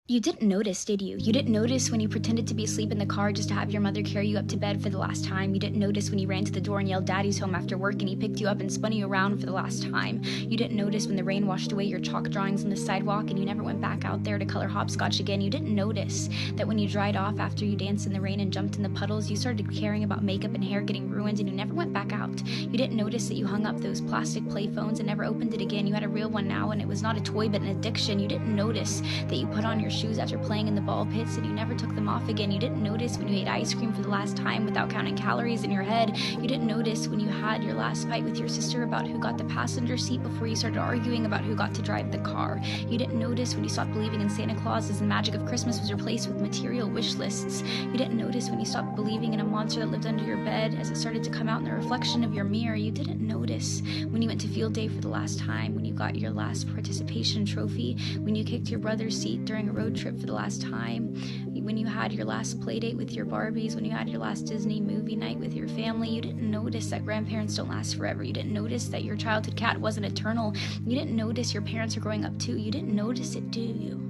You didn't notice, did you? You didn't notice when you pretended to be asleep in the car just to have your mother carry you up to bed for the last time. You didn't notice when you ran to the door and yelled "Daddy's home" after work and he picked you up and spun you around for the last time. You didn't notice when the rain washed away your chalk drawings on the sidewalk and you never went back out there to color hopscotch again. You didn't notice that when you dried off after you danced in the rain and jumped in the puddles, you started caring about makeup and hair getting ruined and you never went back out. You didn't notice that you hung up those plastic play phones and never opened it again. You had a real one now and it was not a toy but an addiction. You didn't notice that you put on your shoes after playing in the ball pits and you never took them off again. You didn't notice when you ate ice cream for the last time without counting calories in your head. You didn't notice when you had your last fight with your sister about who got the passenger seat before you started arguing about who got to drive the car. You didn't notice when you stopped believing in Santa Claus as the magic of Christmas was replaced with material wish lists. You didn't notice when you stopped believing in a monster that lived under your bed as it started to come out in the reflection of your mirror. You didn't notice when you went to field day for the last time, when you got your last participation trophy, when you kicked your brother's seat during a road trip for the last time, when you had your last play date with your Barbies, when you had your last Disney movie night with your family. You didn't notice that grandparents don't last forever. You didn't notice that your childhood cat wasn't eternal. You didn't notice your parents are growing up too. You didn't notice it, do you?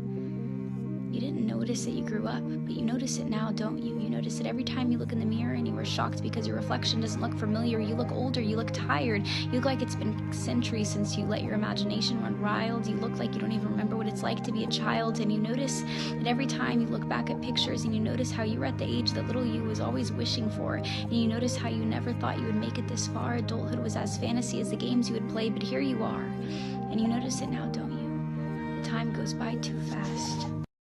You didn't notice that you grew up, but you notice it now, don't you? You notice it every time you look in the mirror and you are shocked because your reflection doesn't look familiar. You look older, you look tired, you look like it's been centuries since you let your imagination run wild. You look like you don't even remember what it's like to be a child, and you notice that every time you look back at pictures and you notice how you were at the age that little you was always wishing for, and you notice how you never thought you would make it this far. Adulthood was as fantasy as the games you would play, but here you are, and you notice it now, don't you? The time goes by too fast.